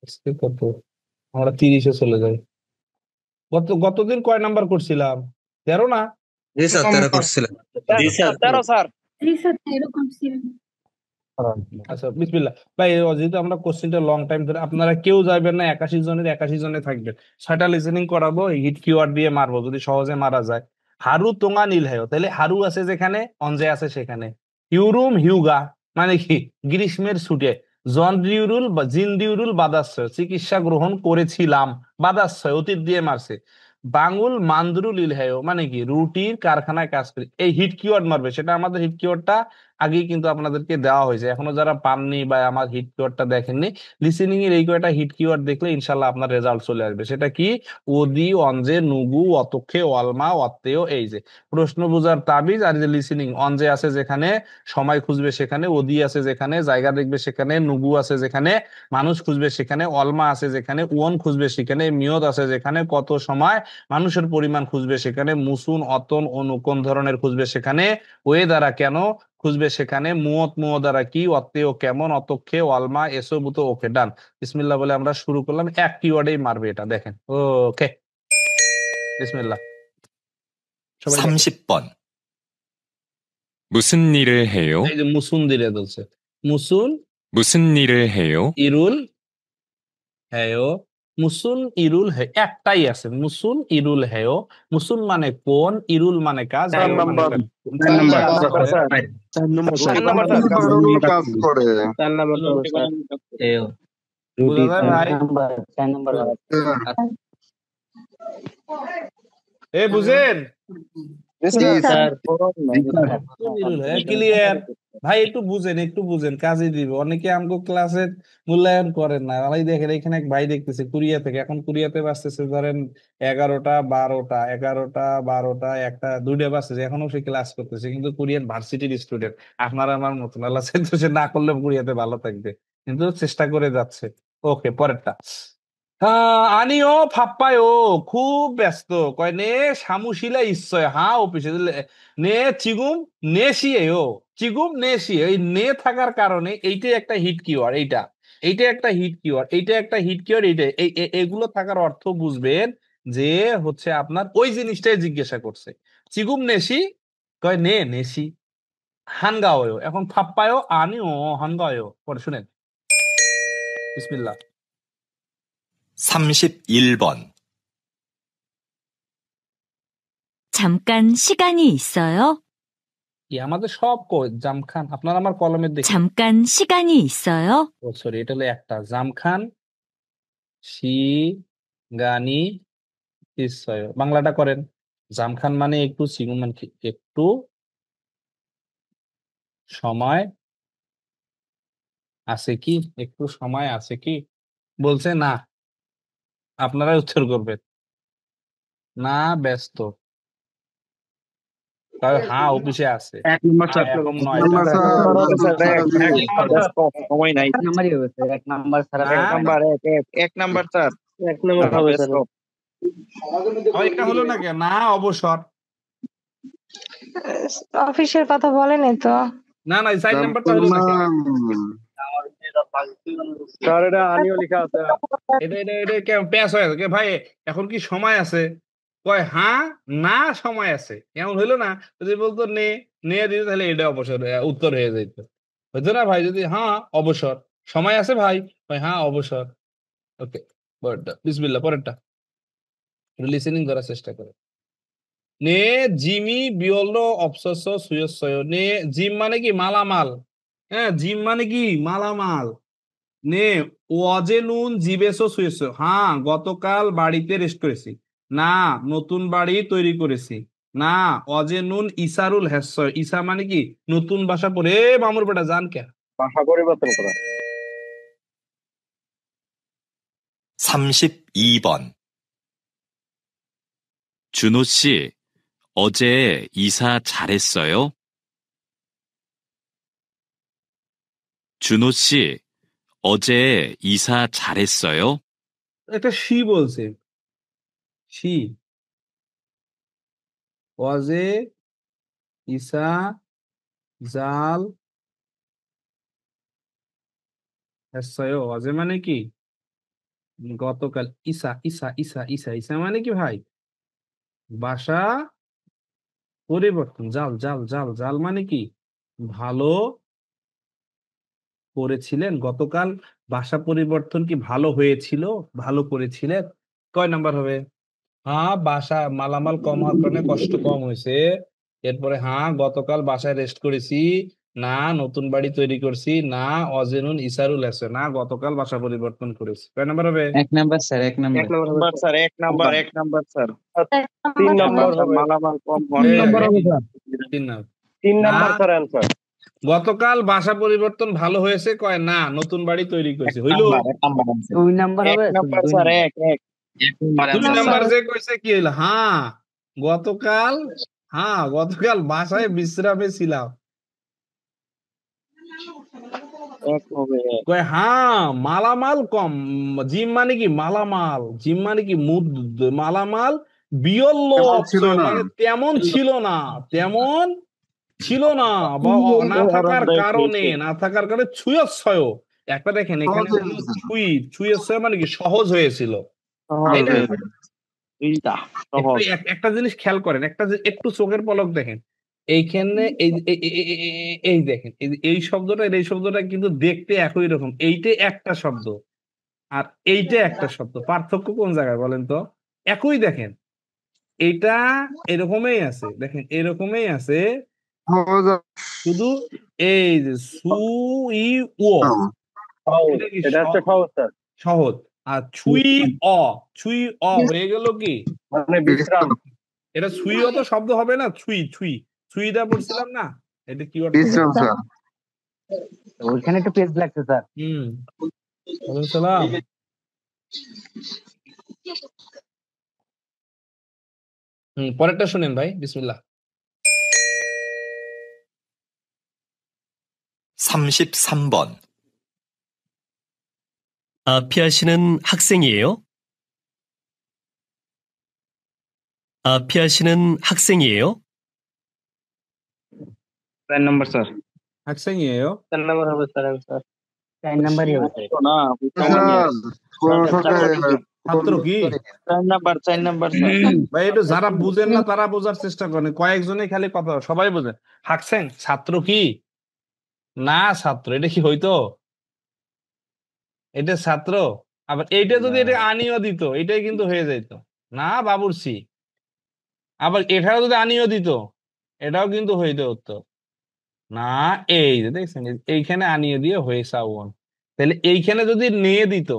আজকে কত? আমরা 30-এ চলে যাই। গতদিন কয় নাম্বার করছিলাম? 13 না? জি স্যার 13 করছিলেন। জি স্যার 13 স্যার। আচ্ছা বিসমিল্লাহ ভাই। যেহেতু আমরা কোশ্চেনটা লং টাইম ধরে, আপনারা কেউ যাবেন না, 81 জনের 81 জনে থাকবেন। 6টা লিসেনিং করাবো, হিট কিওয়ার্ড দিয়ে মারবো যদি সহজে মারা যায়। হারু তোঙা নীল হেয়, তাহলে হারু আছে যেখানে, অঞ্জে আছে সেখানে। হিউরুম হিউগা মানে কি? গ্রীষ্মের ছুটে। জন ডিউরুল বা জিন ডিউরুল বাদাশ্রয়, চিকিৎসা গ্রহণ করেছিলাম। বাদাশ্রয় অতীত দিয়ে মারছে। বাঙুল মান্দরুল ইলহেয় মানে কি? রুটির কারখানায় কাজ করি। এই হিট কিওয়ার্ড মারবে, সেটা আমাদের হিট কিওয়ার্ডটা আগেই কিন্তু আপনাদেরকে দেওয়া হয়েছে। এখনো যারা পাননি বা আমার হিট কিওয়ার্ডটা দেখেননি, লিসেনিং এর এই কয়টা হিট কিওয়ার্ড দেখলে ইনশাল্লাহ আপনার রেজাল্ট চলে আসবে। সেটা কি? ওদি, অঞ্জে, নুগু, অতক্ষে, অলমা, অত্তেয়। এই যে প্রশ্ন বোঝার তাবিজ। আর যে লিসেনিং, অঞ্জে আছে যেখানে, সময় খুঁজবে সেখানে, ওদি আছে যেখানে, জায়গা দেখবে সেখানে, নুগু আছে যেখানে, মানুষ খুঁজবে সেখানে, অলমা আছে যেখানে, ওয়ন খুঁজবে সেখানে, মিয়ত আছে যেখানে, কত সময়, মানুষের পরিমাণ খুঁজবে সেখানে, মুসুন, অতন, অনু কোন ধরনের খুঁজবে সেখানে, ওয়ে দ্বারা কেন খুঁজবে সেখানে, মুয়ত মুয় দ্বারা কি, অত্তেও কেমন, অতক্ষে, অলমা, এসো বুতো। ওকে ডান। বিসমিল্লাহ বলে আমরা শুরু করলাম। এক কিওয়ার্ডেই মারবে এটা, দেখেন। ওকে বিসমিল্লাহ। সবাই দেখেন। 30번. 무슨 일을 해요? এই যে মুসুন দিলে বলছে, মুসুন 무슨 일을 해요? ইরুল হেয়। মুসুন ইরুল হে, একটাই আছে, মুসুন ইরুল হেয়। মুসুন মানে কোন, ইরুল মানে কাজ, 4 হেয় মানে নাম্বার। কাজ। 4 নাম্বার কাজ স্যার। করে। 4 number sir. 4 4 number number sir. কাজ করে। 4 নাম্বার স্যার। বোঝা যায় ভাই? 4 নাম্বার। এ বুঝেন? জি স্যার। ক্লিয়ার ভাই? একটু বুঝেন, একটু বুঝেন, কাজে দিবে। অনেকে আমগো ক্লাসে মূল্যায়ন করেন না ভাই। দেখেন এখানে এক ভাই দেখতেছে কুরিয়া থেকে, এখন কুরিয়াতে বাঁচতেছে ধরেন 11টা 12টা, 11টা 12টা 1টা 2টা বাঁচতেছে, এখনো সে ক্লাস করতেছে, কিন্তু কোরিয়ান ভার্সিটির স্টুডেন্ট। আপনার আমার মতন, আল্লাহ চাইতো সে না করলে কুরিয়াতে ভালো থাকবে, কিন্তু চেষ্টা করে যাচ্ছে। ওকে পরেরটা। আনিও ফাপ্পায়ও, খুব ব্যস্ত। কয় নে সামুশিলা ইচ্ছয়, হ্যাঁ অফিসে নে চিগুম নেশিয়েও। চিগুম নেশিয়ে, এই নে থাকার কারণে এইটাই একটা হিট কিওয়ার্ড। এইটা একটা হিট কিওয়ার্ড, এইটা একটা হিট কিওয়ার্ড। এইটা এগুলো থাকার অর্থ বুঝবেন যে হচ্ছে আপনার ওই জিনিসটাই জিজ্ঞাসা করছে। চিগুম নেশি, কয় নে নেশি। হানগাওয়, এখন ফাপ্পায়ও আনিও হানগাওয়। পরে শুনেন, বিসমিল্লাহ। 31번. 잠깐 시간이 있어요? আমাদের সব জামখান, আপনার আমার কলমের দেখি। 잠깐 시간이 있어요? ও সরি, এটা হলো একটা জামখান শি গানি ইসয়। বাংলাটা করেন। জামখান মানে একটু, সিগুন মানে কি একটু, সময় আছে কি, একটু সময় আছে কি, বলছে না। আপনারাই উত্তর করবেন। না ব্যস্ত, তবে হ্যাঁ অফিসে আছে। 1 নাম্বার স্যার। এখন 1 9টা। Number sir. 1 নাম্বার। সময় নাই। 1 নাম্বারই হবে স্যার, 1 নাম্বার স্যার। না 1 নাম্বার 1 নাম্বার স্যার। 1 নাম্বার হবে স্যার। এটা হলো না কেন? না অবসর। অফিসের কথা বলেনি তো। না না, 4 নাম্বারটা হলো না কেন? স্যার এটা আনিও লেখা আছে। এটা এটা এটা কেমন প্যাস হয়ে গেছে ভাই? এখন কি সময় আছে? কয় হ্যাঁ না সময় আছে, এমন হইলো না? যদি বলতো নে, নে দিত তাহলে এটা অবসর উত্তর হয়ে যেত। হইতো না ভাই? যদি হ্যাঁ অবসর, সময় আছে ভাই, ভাই হ্যাঁ অবসর। ওকে পরেরটা, বিসমিল্লাহ। পরেরটা লিসেনিং করার চেষ্টা করে। নে জিমি বিয়ল অবসস সুয়সয়। নে জিম মানে কি? মালামাল। হ্যাঁ জিম মানে কি? মালামাল। নে ওয়াজে নুন জিবেসো শুয়েছো, হ্যাঁ গতকাল বাড়িতে রেস্ট করেছি। না নতুন বাড়ি তৈরি করেছি। না অজে নুন ইসারুল হেসয়। ইসা মানে কি? নতুন বাসা পড়ে। মামুর বেটা জান কে? ভাষা পরিবর্তন করা। 32번. 준호 씨, 어제 이사 잘했어요? 준호 씨, 어제 이사 잘했어요? একটা শি বলছে, শি অজে ইসা জাল হেসয়। অজে মানে কি? গতকাল ইসা ইসা ইসা ইসা ইসা মানে কি ভাই? বাসা পরিবর্তন। জাল জাল জাল জাল মানে কি? ভালো করেছিলেন গতকাল। বাসা পরিবর্তন কি ভালো হয়েছিল? ভালো করেছিলেন। কয় নাম্বার হবে? হ্যাঁ, বাসা মালামাল কম হওয়ার কারণে কষ্ট কম হয়েছে। এরপরে হ্যাঁ, গতকাল বাসায় রেস্ট করেছি। না, নতুন বাড়ি তৈরি করছি। না, অজেনুন ইসারুল আছে। না, গতকাল বাসা পরিবর্তন করেছি। কয় নাম্বার হবে? এক নাম্বার স্যার, এক নাম্বার। নাম্বার স্যার, এক নাম্বার স্যার। তিন নাম্বার স্যার, মালামাল কম হওয়ার এই, কারণে। তিন নাম্বার। তিন না, স্যার অ্যান্সার। গতকাল বাসা পরিবর্তন ভালো হয়েছে। কয় না, নতুন বাড়ি তৈরি করেছি। হইলো? দুই নাম্বার হবে নাম্বার দুই স্যার, নাম্বার। এক নাম্বার দুই answer, নাম্বার স্যার। যে কইছে কি হইলো? গতকাল গতকাল বাসায় বিশ্রামে ছিলাম। এক হবে এক। কয় মালামাল কম। জিম মানে কি? মালামাল। জিম মানে কি? মালামাল বিয়ল্ল মানে তেমন ছিল না। তেমন ছিল না বা না থাকার কারণে, না থাকার কারণে ছুঁয়চ্ছয়। একটা দেখেন এখানে হলো ছুঁয়চ্ছয় মানে কি? সহজ হয়েছিল, তাই না? দুইটা একটু সহজ। একটা জিনিস খেয়াল করেন, একটু চোখের পলক দেখেন। এইখানে এই দেখেন, এই শব্দটা আর এই শব্দটা কিন্তু দেখতে একই রকম। এইটা একটা শব্দ আর এইটা একটা শব্দ, পার্থক্য কোন জায়গায় বলেন তো? একই দেখেন, এটা এরকমই আছে, দেখেন এরকমই আছে, শুধু এই যে সু ই ও, সহজ। এটা কি এটা হচ্ছে সহজ স্যার। সহজ। আর অ ছুই অ হয়ে গেল কি? মানে বিশ্রাম। এটা ছুঁইও তো শব্দ হবে না? ছুঁইটা পড়ছিলাম না? এটা কি অর্থ? ওইখানে একটু পেজ লাগছে স্যার। হুম, ওয়ালাইকুম সালাম। পরেরটা শুনেন ভাই, বিসমিল্লাহ। 33번. 아피아 씨는 학생이에요? 아피아 씨는 학생이에요? 4 নাম্বার স্যার। হাকসাইয়েও। 4 নাম্বার হবে স্যার অ্যান্সার। চার নাম্বারই হবে স্যার। না, ছাত্র কি? 4 নাম্বার স্যার। ভাই একটু যারা বুঝেন না তারা বোঝার চেষ্টা করেন, কয়েকজনে খালি কথা, সবাই বোঝেন। হাকসেন ছাত্র কি? না ছাত্র, এটা কি হইতো? এটা ছাত্র। আবার এইটা যদি এটা আনিও দিত, এটাই কিন্তু হয়ে যাইতো। না বাবুর্চি। আবার এটাও যদি আনিও দিত, এটাও কিন্তু হইতে হতো। না, এই যে দেখছেন, এইখানে আনিয়ে দিয়ে হয়ে সাউন। তাহলে এইখানে যদি নিয়ে দিত,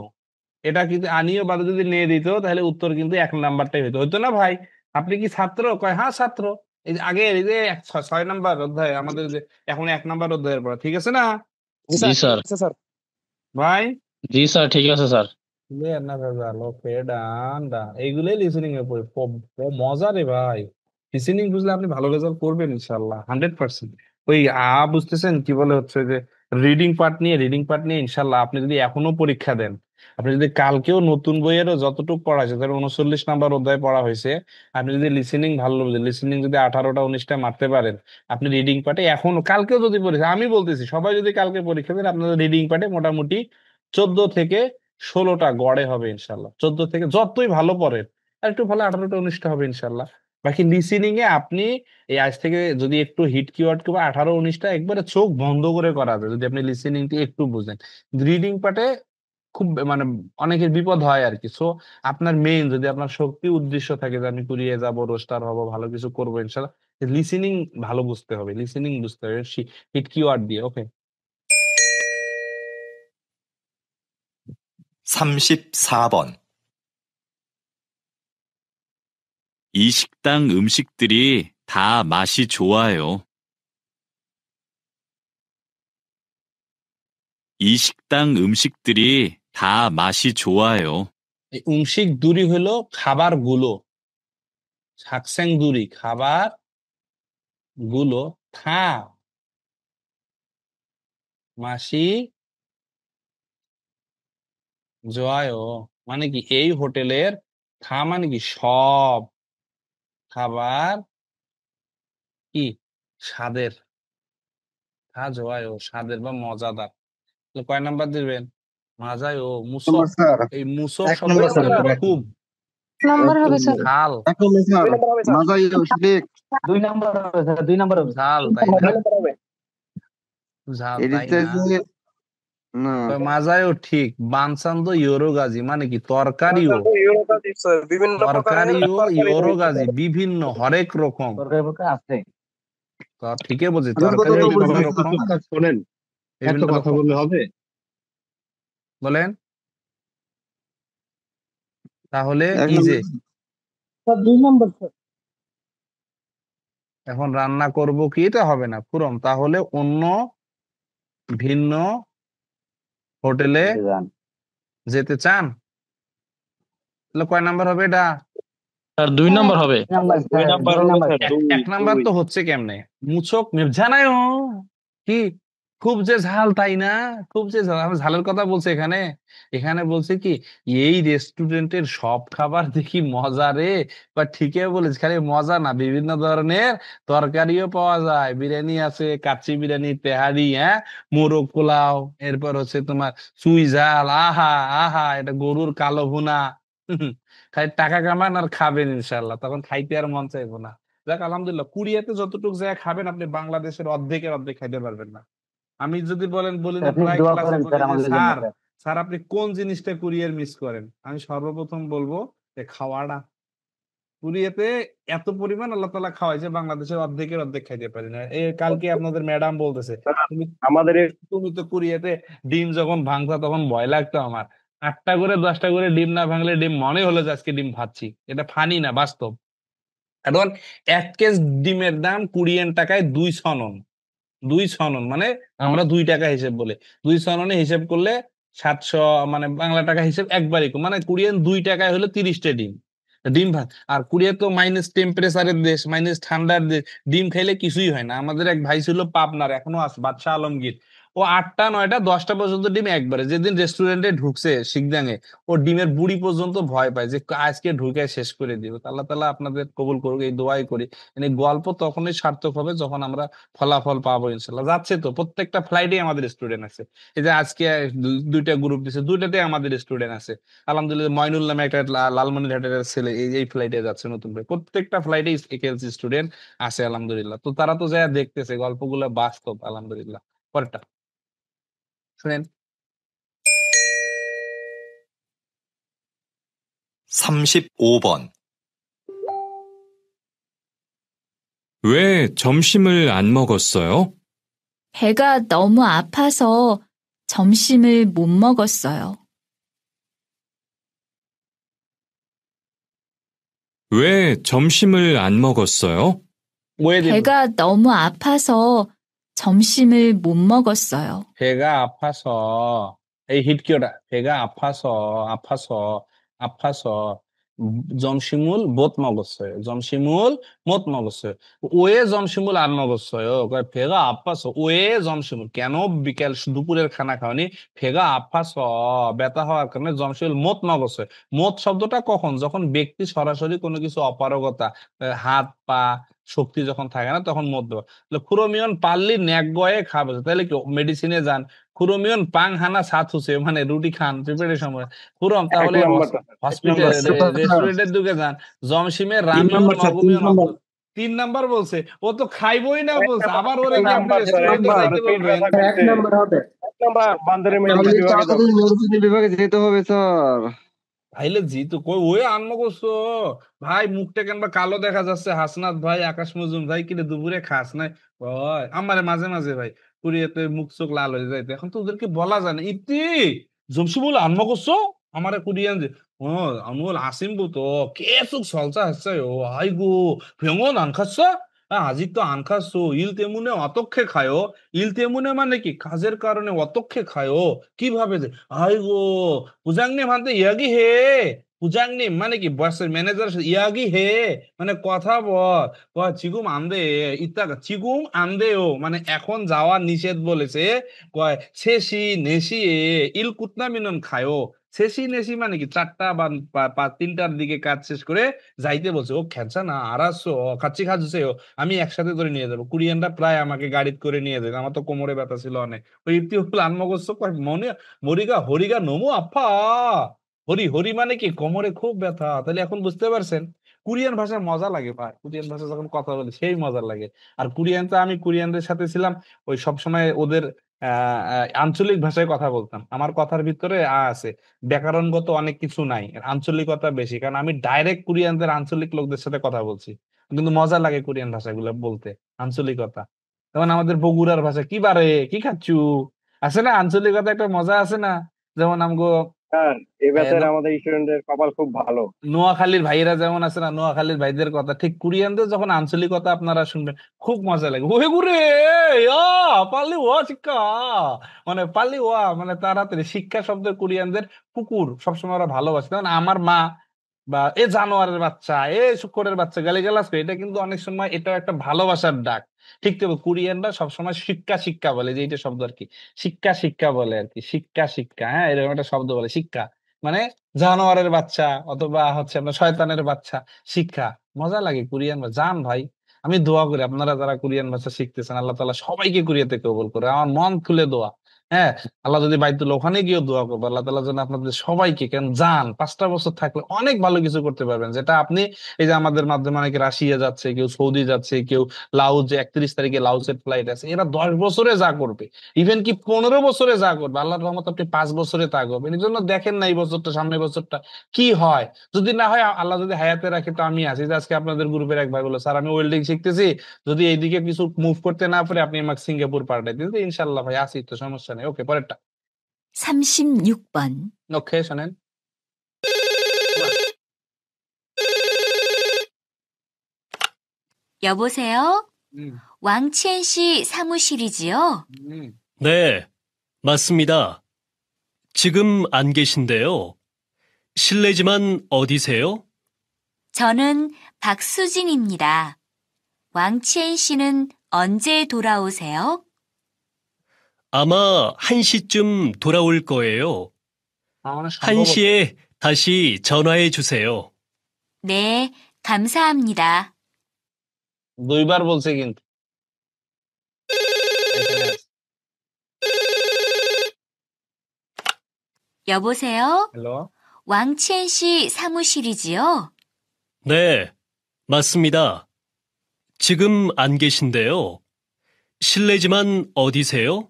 এটা কিন্তু আনিও বাদে যদি নিয়ে দিত, তাহলে উত্তর কিন্তু 1 নাম্বারটাই হইতো। হইতো না ভাই? আপনি কি ছাত্র? কয় হ্যাঁ ছাত্র। এই যে আগে এই যে 6 নাম্বার অধ্যায় আমাদের, যে এখন 1 নাম্বার অধ্যায়ের পর, ঠিক আছে না জি স্যার। ভাই? জি স্যার, ঠিক আছে স্যার। ক্লিয়ার না ভেজাল? ওকে, ডান ডান। এইগুলোই লিসেনিং এর উপরে মজা রে ভাই। লিসেনিং বুঝলে আপনি ভালো রেজাল্ট করবেন ইনশাল্লাহ, 100%। ওই বুঝতেছেন কি বলে হচ্ছে যে রিডিং পার্ট নিয়ে ইনশাল্লাহ আপনি যদি এখনো পরীক্ষা দেন, আপনি যদি কালকেও নতুন বইয়েরও যতটুকু পড়া হয়েছে, ধরো 39 নাম্বার অধ্যায় পড়া হয়েছে, আপনি যদি লিসেনিং ভালো বুঝেন, লিসেনিং যদি 18টা 19টা মারতে পারেন, আপনি রিডিং পার্টে এখনো কালকেও যদি পরীক্ষা, আমি বলতেছি সবাই যদি কালকে পরীক্ষা দেন, আপনাদের রিডিং পার্টে মোটামুটি 14 থেকে 16টা গড়ে হবে ইনশাল্লাহ। 14 থেকে যতই ভালো পড়েন, আর একটু ভালো 18টা 19টা হবে ইনশাল্লাহ। বাকি লিসেনিং এ আপনি এই আজ থেকে যদি একটু হিট কিওয়ার্ড কিংবা 18 19টা একবারে চোখ বন্ধ করে করা যায়, যদি আপনি লিসেনিংটি একটু বুঝেন। রিডিং পার্টে খুব মানে অনেকের বিপদ হয় আর কি। সো আপনার মেইন, যদি আপনার শক্তি উদ্দেশ্য থাকে যে আমি কুড়িয়ে যাব, রোস্টার হব, ভালো কিছু করবো ইনশাল্লাহ, লিসেনিং ভালো বুঝতে হবে, লিসেনিং বুঝতে হবে হিট কিওয়ার্ড দিয়ে। ওকে, 34번. 이 식당 음식들이 다 맛이 좋아요. 이 식당 음식들이 다 맛이 좋아요. এই উংশিক দূরি হলো খাবার গুলো, সাকসেং দূরি খাবার গুলো, থা মাসি জয় মানে কি? এই হোটেলের, থা মানে কি? সব খাবার কি স্বাদের, থা জয় স্বাদের বা মজাদার। তাহলে কয় নাম্বার দিবেন? মাজায় ও মুসক, স্যার এই মুসক এক শব্দ নম্বর স্যার হলো পুরো। খুব নাম্বার হবে স্যার। ঝাল, স্যার মাজাই সঠিক 2 নাম্বার হবে স্যার, 2 নাম্বার হবে। ঝাল তাই না? ঝাল তাই এডিতে না? যে না মাজায়ও ঠিক, বানসান্দ ইয়োরোগাজি মানে কি তরকারিও, তরকারিও ইয়োরোগাজি বিভিন্ন হরেক রকম। সরকারি পক্ষে আছে। তো ঠিকই বলছি, আমি কথা তরকারিও বলছি, বিভিন্ন রকম, শোনেন বিভিন্ন রকম। বললে হবে বলেন তাহলে এক এই যে নম্বর 2 নম্বর স্যার এখন রান্না করব কি, এটা হবে না পুরম, তাহলে অন্য ভিন্ন হোটেলে যান। যেতে চান, তাহলে কয় নাম্বার হবে এটা? স্যার 2 নম্বর হবে। 2 নাম্বার স্যার, 2 নাম্বার স্যার। এক নাম্বার তো হচ্ছে কেমনে, মুচক জানাই কি খুব যে ঝাল তাই না, খুব যে ঝাল, আমি ঝালের কথা বলছি এখানে, এখানে বলছে কি এই রেস্টুরেন্টের সব খাবার দেখি মজা রে, বা ঠিকই বলেছি, খালি মজা না, বিভিন্ন ধরনের তরকারিও পাওয়া যায়, বিরিয়ানি আছে, কাচ্চি বিরিয়ানি, তেহারি, হ্যাঁ, মোরগ পোলাও, এরপর হচ্ছে তোমার চুই ঝাল, আহা আহা, এটা গরুর কালো ভুনা, খালি টাকা কামান আর খাবেন ইনশাল্লাহ, তখন খাইতে আর মন চাইবো না। যাক আলহামদুলিল্লাহ, কুরিয়াতে যতটুকু জায়গা খাবেন আপনি বাংলাদেশের অর্ধেকের অর্ধেক খাইতে পারবেন না। আমি যদি বলি না আপনি প্রায় দোয়া ক্লাসে করেন বলি স্যার যে আমাদের জন্য স্যার, স্যার। স্যার আপনি কোন জিনিসটা কুরিয়ার মিস করেন, আমি সর্বপ্রথম বলবো যে খাওয়াটা। কুরিয়াতে এত পরিমাণ আল্লাহ তাআলা খাওয়াইছে, বাংলাদেশের অর্ধেকের অর্ধেক খাইতে পারি না। এই কালকে আপনাদের ম্যাডাম বলতেছে, তুমি আমাদের তুমি তো কুরিয়াতে ডিম যখন ভাঙতা তখন ভয় লাগতো আমার, 8টা করে 10টা করে ডিম না ভাঙলে ডিম মনে হলো যে আজকে ডিম ভাজছি, এটা ফানি না বাস্তব। এখন 1 কেজ ডিমের দাম কোরিয়ান টাকায় 2 সনন, 2 সনন মানে আমরা 2 টাকা হিসেব বলে, 2 সননে হিসেব করলে 700, মানে বাংলা টাকা হিসেব একবারই কম, মানে কোরিয়ান 2 টাকায় হলো 30টা ডিম, ডিম ভাত। আর কোরিয়া তো মাইনাস টেম্পারেচারের দেশ, মাইনাস ঠান্ডার দেশ, ডিম খাইলে কিছুই হয় না। আমাদের এক ভাই ছিল পাবনার, এখনো আছে, বাদশাহ আলমগীর, ও 8টা 9টা 10টা পর্যন্ত ডিম একবারে, যেদিন রেস্টুরেন্টে ঢুকছে শিখদাঙে, ও ডিমের বুড়ি পর্যন্ত ভয় পায় যে আজকে ঢুকে শেষ করে দিব। আল্লাহ তাআলা আপনাদের কবুল করুক, এই দোয়াই করি। মানে গল্প তখনই সার্থক হবে যখন আমরা ফলাফল পাবো ইনশাল্লাহ। যাচ্ছে তো, প্রত্যেকটা ফ্লাইটে আমাদের স্টুডেন্ট আছে, এই যে আজকে 2টা গ্রুপ দিছে, 2টাতে আমাদের স্টুডেন্ট আছে আলহামদুলিল্লাহ। ময়নুল নামে একটা লালমনিরহাটের ছেলে এই ফ্লাইটে যাচ্ছে নতুন করে, প্রত্যেকটা ফ্লাইটে একেএলসি স্টুডেন্ট আছে আলহামদুলিল্লাহ। তো তারা তো যা দেখতেছে গল্পগুলো বাস্তব আলহামদুলিল্লাহ। পরেরটা শুনেন, 35번. 왜 점심을 안 먹었어요? 배가 너무 아파서 점심을 못 먹었어요. 왜 점심을 안 먹었어요? ওয়ে দিব, 배가 너무 아파서 점심을 못 먹었어요. 배가 아파서, এই হিট কি ওটা, 배가 아파서 점심을 못 먹었어요, 점심을 못 먹었어요। 왜 점심을 안 먹었어요? 그러니까 배가 아파서, 왜 점심을, কেন বিকেল দুপুরের খানা খাওনি, 배가 아파서 ব্যথা হওয়ার কারণে 점심을 못 먹었어요। মত শব্দটা কখন, যখন ব্যক্তি সরাসরি কোনো কিছু অপারগতা, হাত পা শক্তি যখন থাকে না তখন মত দেওয়া। তাহলে খুরমিয়ন পারলি ন্যাক গয়ে খাবে, তাহলে কি মেডিসিনে যান, খুরমিয়ন পাং হানা সাত হুসে, মানে রুটি খান প্রিপারেশন সময় খুরম, তাহলে হসপিটাল রেস্টুরেন্টের দিকে যান, জমসিমে রামিয়ন মগুমিয়ন 3 নাম্বার বলছে, ও তো খাইবই না বলছে, আবার ওরে কি আপনি রেস্টুরেন্টে যাইতে বলবেন? এক নম্বর হবে মেডিসিন বিভাগে যেতে হবে স্যার। তাইলে জিতু কই ওই আনমো করছো ভাই, মুখটা কেনবা কালো দেখা যাচ্ছে, হাসনাত ভাই, আকাশ মজুম ভাই, কিরে দুপুরে খাস নাই? ওই আমারে মাঝে মাঝে ভাই পুরিয়াতে মুখ চোখ লাল হয়ে যাইতে, এখন তো ওদেরকে বলা যায় না, ইতি জমশি বলে আনমো করছো আমারে কুরিয়ান যে, 어 아무걸 아침부터 계속 설사했어요. 아이고 병원 안 갔어? 아, 아직도 안 갔어. 일 때문에 어떻게 가요? 일 때문에 মানে কি কাজের কারণে 어떻게 가요? কিভাবে যে, 아이고 부장님한테 이야기해. 부장님 মানে কি বসের ম্যানেজার 이야기해. মানে কথা বল, 지금 안 돼. 이따가 지금 안 돼요. মানে এখন যাওয়া নিষেধ বলেছে, কয় 3시 4시에 일 끝나면은 가요. শেষি নেশি মানে কি 4টা বা 3টার দিকে কাজ শেষ করে যাইতে বলছে, ও খেলছে না আর আসছো খাচ্ছি খাচ্ছে ও, আমি একসাথে ধরে নিয়ে যাবো। কোরিয়ানরা প্রায় আমাকে গাড়িতে করে নিয়ে যেত, আমার তো কোমরে ব্যথা ছিল অনেক। ওই ইতিউল আনমগস্য মনে মরিগা হরিগা নমু আফা, হরি হরি মানে কি কোমরে খুব ব্যথা। তাহলে এখন বুঝতে পারছেন কোরিয়ান ভাষায় মজা লাগে ভাই, কোরিয়ান ভাষা যখন কথা বলি সেই মজা লাগে। আর কোরিয়ান তো আমি কোরিয়ানদের সাথে ছিলাম, ওই সবসময় ওদের আঞ্চলিক ভাষায় কথা বলতাম। আমার কথার ভিতরে আছে ব্যাকরণগত অনেক কিছু নাই, আঞ্চলিকতা বেশি, কারণ আমি ডাইরেক্ট কোরিয়ানদের আঞ্চলিক লোকদের সাথে কথা বলছি। কিন্তু মজা লাগে কোরিয়ান ভাষাগুলো বলতে, আঞ্চলিকতা। যেমন আমাদের বগুড়ার ভাষা কি বারে কি খাচ্ছু, আছে না আঞ্চলিকতা, একটা মজা আছে না। যেমন আমগো আমাদের স্টুডেন্টদের কপাল খুব ভালো। নোয়াখালীর ভাইয়েরা যেমন আছে না, নোয়াখালীর ভাইদের কথা ঠিক কোরিয়ানদের যখন আঞ্চলিকতা আপনারা শুনবেন খুব মজা লাগে। ওহে গুরে পালি ওয়া শিক্ষা, মানে পালি ওয়া মানে তাড়াতাড়ি শিক্ষা শব্দের কোরিয়ানদের কুকুর সবসময় ওরা ভালোবাসে। যেমন আমার মা বা এ জানোয়ারের বাচ্চা, এ শুকরের বাচ্চা গালিগালাজ করে, এটা কিন্তু অনেক সময় এটাও একটা ভালোবাসার ডাক। ঠিক তো, কোরিয়ানরা সবসময় শিক্ষা শিক্ষা বলে, যে এইটা শব্দ আর কি, শিক্ষা শিক্ষা বলে আর কি, শিক্ষা শিক্ষা, হ্যাঁ এরকম একটা শব্দ বলে শিক্ষা মানে জানোয়ারের বাচ্চা অথবা হচ্ছে আপনার শয়তানের বাচ্চা, শিক্ষা। মজা লাগে কোরিয়ান ভাষা, জান ভাই। আমি দোয়া করি আপনারা যারা কোরিয়ান ভাষা শিখতেছেন আল্লাহ তাআলা সবাইকে কোরিয়াতে কবুল করে, আমার মন খুলে দোয়া। হ্যাঁ, আল্লাহ যদি বাইতুল ওখানে গিয়ে দোয়া করবো আল্লাহ তাআলা যেন আপনাদের সবাইকে, কেন জান 5টা বছর থাকলে অনেক ভালো কিছু করতে পারবেন, যেটা আপনি এই যে আমাদের মাধ্যমে অনেকে রাশিয়া যাচ্ছে, কেউ সৌদি যাচ্ছে, কেউ লাউজে 31 তারিখে লাউজের ফ্লাইট আছে, এরা 10 বছরে যা করবে, ইভেন কি 15 বছরে যা করবে, আল্লাহর রহমত আপনি 5 বছরে তা করবেন। এই জন্য দেখেন না এই বছরটা সামনের বছরটা কি হয়। যদি না হয় আল্লাহ যদি হায়াতে রাখে তো আমি আছি, যে আজকে আপনাদের গ্রুপের এক ভাই বললো স্যার আমি ওয়েল্ডিং শিখতেছি, যদি এইদিকে কিছু মুভ করতে না পারে আপনি আমাকে সিঙ্গাপুর পাঠাই দিন। ইনশাল্লাহ ভাই আসি তো, সমস্যা নেই। ওকে, পরেরটা। 36번. ওকে শোনেন, 여보세요? 음, 왕치엔 씨 사무실이지요? 네, 맞습니다. 지금 안 계신데요. 실례지만 어디세요? 저는 박수진입니다. 왕치엔 씨는 언제 돌아오세요? 아마 1시쯤 돌아올 거예요. আমার সম্ভবত 1시에 다시 전화해 주세요. 네, 감사합니다. 2বার বলছে কিন্তু এখানে আছে। 여보세요? হ্যালো, 왕치엔 씨 사무실이지요? 네, 맞습니다. 지금 안 계신데요. 실례지만 어디세요?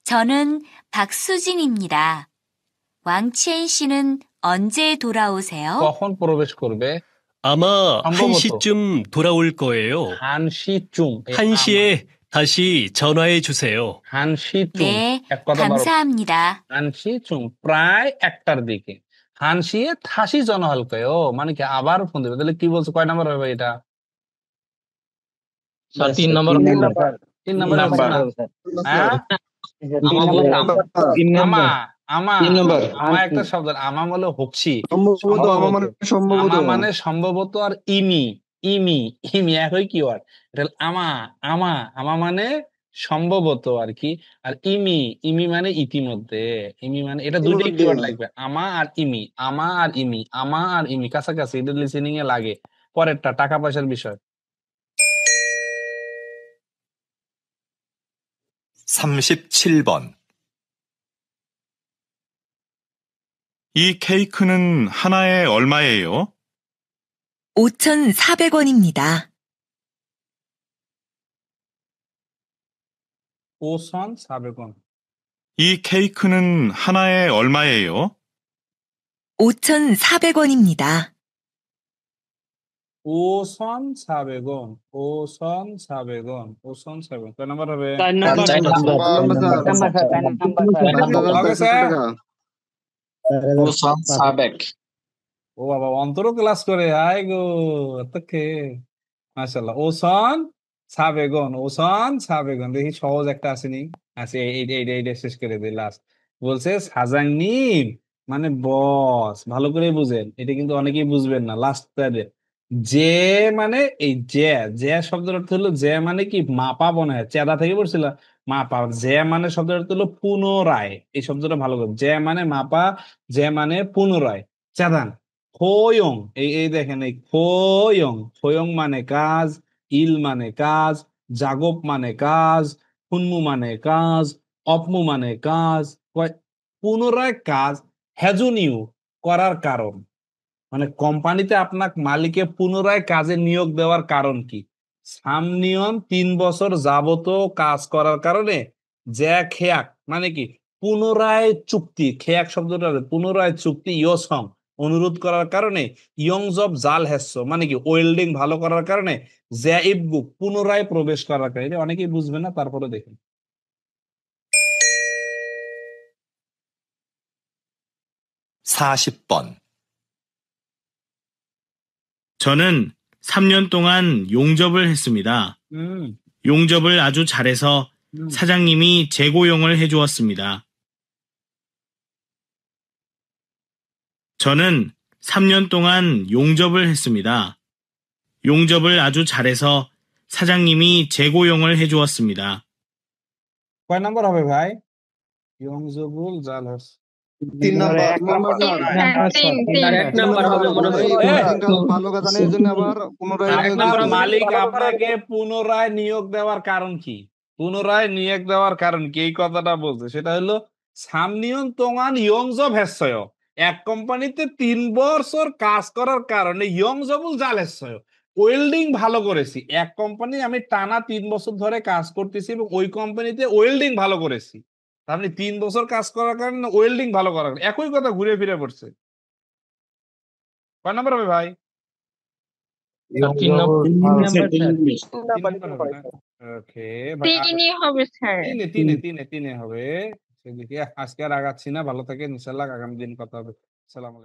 저는 박수진입니다. 왕치엔 씨는 언제 돌아오세요? কখন প্রবেশ করবে? 아마 সম্ভবত 1시쯤 돌아올 거예요. হানশিচুং, এই 1시에 다시 전화해 주세요. হানশিচুং, 네, এক কথা বারো, 감사합니다. হানশিচুং প্রায় 1টার দিকে, হানশিয়ে থাসি জনহালকায়, ও মানে কি আবার ফোন দেবে। তাহলে কি বলছো, কয় নাম্বার হবে এটা? স্যার 3 নম্বর 3 নাম্বার নাম্বার না? হবে স্যার। হ্যাঁ, 3 নম্বর আমা আমা 3 নম্বর আমা একটা শব্দ, আমা বলে হচ্ছি, সম্ভবত আমার মানে সম্ভবত আমা মানে সম্ভবত, আর ইমি ইমি ইমি একই কিওয়ার্ড। এটা হলো আমা আমা আমা মানে সম্ভবত আর কি, আর ইমি ইমি মানে ইতিমধ্যে, ইমি মানে এটা দুইটাই ইতিমধ্যে। কিওয়ার্ড লাগবে, আমা আর ইমি, আমা আর ইমি, আমা আর ইমি কাছাকাছি, এটা লিসেনিং এ লাগে। পরেরটা টাকা পয়সার বিষয়। 37번. 이 케이크는 하나에 얼마예요? 5,400원입니다. 5,400원. 이 케이크는 하나에 얼마예요? 5,400원입니다. 5,400원. 5,400원. 5,400원. কয় নাম্বার হবে? 4 নম্বর। 4 নম্বর। নাম্বার স্যার, 4 নম্বর স্যার। Okay sir. ওসান সাবেক। ও বাবা, অন্তরও ক্লাস করে, হাই গো তোকে, মাশাআল্লাহ। ওসন সাবেগন, ওসন সাবেগন, দেখি সহজ একটা আসেনি। আচ্ছা এইটা শেষ করে দিই লাস্ট। বলছে সাজাংনিম মানে বস, ভালো করে বুঝেন, এটা কিন্তু অনেকেই বুঝবেন না। লাস্ট যে মানে এই যে শব্দের অর্থ হলো যে মানে কি মাপা মনে হয়, চেদা থেকে পড়ছিলাম, মাপা, যে মানে শব্দটা হলো পুনরায়, এই শব্দটা ভালো করে, যে মানে মাপা, যে মানে পুনরায়। চাদান খোয়ং, এই দেখেন, এই খোয়ং, খোয়ং মানে কাজ, ইল মানে কাজ, জাগব মানে কাজ, হুনমু মানে কাজ, অপমু মানে কাজ, পুনরায় কাজ, হ্যাজুনিউ করার কারণ, মানে কোম্পানিতে আপনার মালিকে পুনরায় কাজে নিয়োগ দেওয়ার কারণ কি? সামনিয়ন 3 বছর যাবত কাজ করার কারণে, জ্যা খেয়াক মানে কি পুনরায় চুক্তি, খেয়াক শব্দটা পুনরায় চুক্তি, ইয়সং অনুরোধ করার কারণে, ইয়ংজব জাল হেস্য মানে কি ওয়েল্ডিং ভালো করার কারণে, জ্যা ইবগু পুনরায় প্রবেশ করার কারণে। এটা অনেকেই বুঝবে না, তারপরে দেখেন। 40번. 저는 3년 동안 용접을 했습니다. 용접을 아주 잘해서 사장님이 재고용을 해주었습니다. 저는 3년 동안 용접을 했습니다. 용접을 아주 잘해서 사장님이 재고용을 해주었습니다. কয় নাম্বার হবে ভাই? ইয়ংজবুল জাল হেস্য। 3 নাম্বার। এক নাম্বার হবে মনে হয়। ভালো কথা নেই, এজন্য আবার পুনরায় আপনার মালিক আপনাকে পুনরায় নিয়োগ দেওয়ার কারণ কি? পুনরায় নিয়োগ দেওয়ার কারণ কি? এই কথাটা বলছে, সেটা হলো সামনিয়ন তোঙান ইয়ংজব হেস্যয়, এক কোম্পানিতে 3 বছর কাজ করার কারণে ইয়ংজবুল জাল হেস্যয়, ওয়েল্ডিং ভালো করেছি। এক কোম্পানি আমি টানা 3 বছর ধরে কাজ করতেছি এবং ওই কোম্পানিতে ওয়েল্ডিং ভালো করেছি। আপনি 3 বছর কাজ করার কারণে ওয়েল্ডিং ভালো করার কারণে, একই কথা ঘুরে ফিরে পড়ছে। কয় নাম্বার হবে ভাই? 3 নাম্বার। ওকে, তিনই হবে স্যার। তিনে হবে। সেদিকে আজকে আর আগাচ্ছি না, ভালো থাকেন, ইনশাল্লাহ আগামী দিন কথা হবে। আসসালামু আলাইকুম।